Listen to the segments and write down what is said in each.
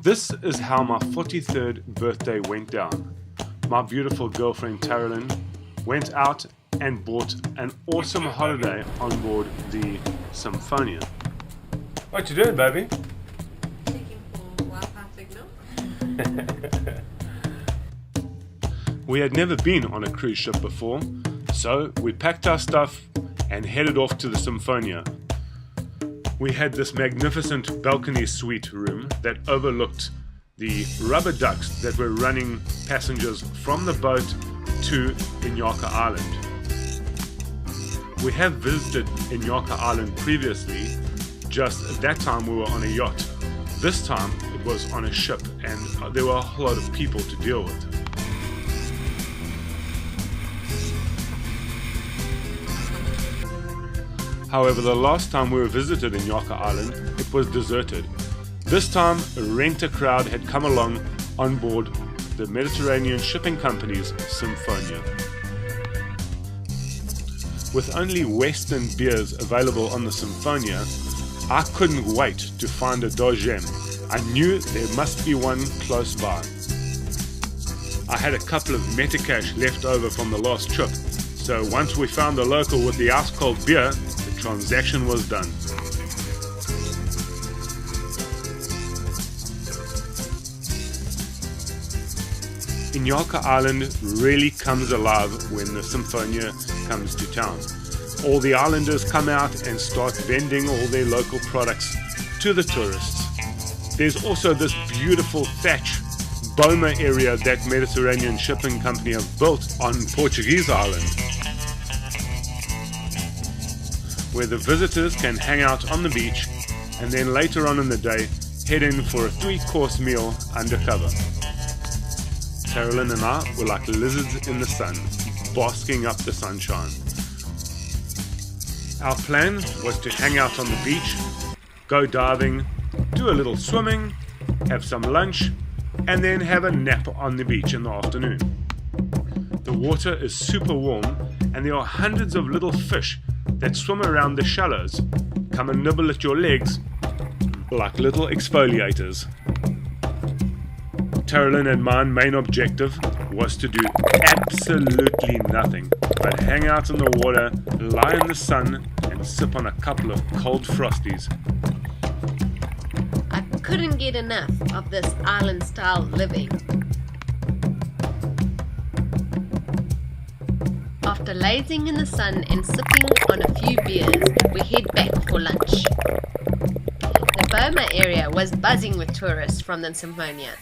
This is how my 43rd birthday went down. My beautiful girlfriend Taralyn went out and bought an awesome holiday on board the Sinfonia. What you doing, baby? Checking for Wi-Fi signal. We had never been on a cruise ship before, so we packed our stuff and headed off to the Sinfonia. We had this magnificent balcony suite room that overlooked the rubber ducks that were running passengers from the boat to Inyaka Island. We have visited Inyaka Island previously, just at that time we were on a yacht. This time it was on a ship and there were a whole lot of people to deal with. However, the last time we visited Inyaka Island, it was deserted. This time, a renter crowd had come along on board the Mediterranean shipping company's Sinfonia. With only Western beers available on the Sinfonia, I couldn't wait to find a dogem. I knew there must be one close by. I had a couple of metacash left over from the last trip, so once we found a local with the ice-cold beer, the transaction was done. Inyaka Island really comes alive when the Sinfonia comes to town. All the islanders come out and start vending all their local products to the tourists. There's also this beautiful thatch boma area that Mediterranean shipping company have built on Portuguese island, where the visitors can hang out on the beach and then later on in the day head in for a 3-course meal undercover. Taralyn and I were like lizards in the sun, basking up the sunshine. Our plan was to hang out on the beach, go diving, do a little swimming, have some lunch, and then have a nap on the beach in the afternoon. The water is super warm and there are hundreds of little fish that swim around the shallows, come and nibble at your legs like little exfoliators. Taralyn and my main objective was to do absolutely nothing but hang out in the water, lie in the sun and sip on a couple of cold frosties. I couldn't get enough of this island-style living. After lazing in the sun and sipping on a few beers, we head back for lunch. The Boma area was buzzing with tourists from the Sinfonia.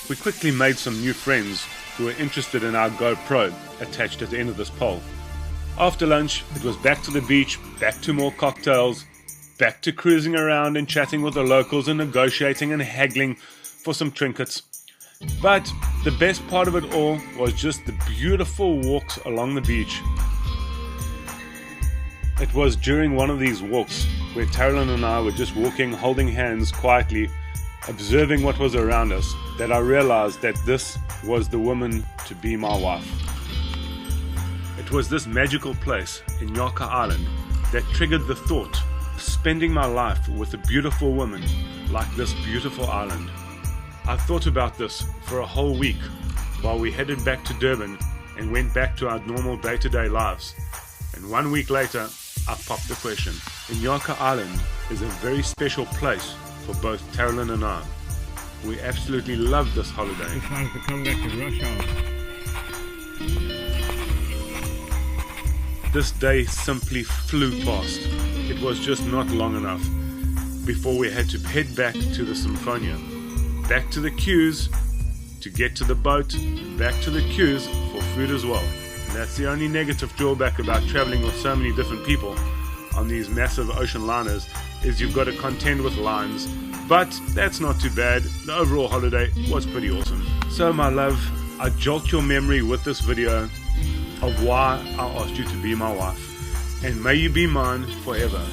We quickly made some new friends who were interested in our GoPro attached at the end of this pole. After lunch, it was back to the beach, back to more cocktails, back to cruising around and chatting with the locals and negotiating and haggling for some trinkets. But the best part of it all was just the beautiful walks along the beach. It was during one of these walks where Taralyn and I were just walking, holding hands quietly, observing what was around us, that I realized that this was the woman to be my wife. It was this magical place, Inyaka Island, that triggered the thought of spending my life with a beautiful woman like this beautiful island. I thought about this for a whole week while we headed back to Durban and went back to our normal day-to-day lives. And 1 week later, I popped the question. Inyaka Island is a very special place for both Taralyn and I. We absolutely loved this holiday. It's time to come back to rush hour. This day simply flew past. It was just not long enough before we had to head back to the Sinfonia. Back to the queues to get to the boat, back to the queues for food as well. And that's the only negative drawback about traveling with so many different people on these massive ocean liners, is you've got to contend with lines. But that's not too bad. The overall holiday was pretty awesome. So my love, I jolt your memory with this video of why I asked you to be my wife. And may you be mine forever.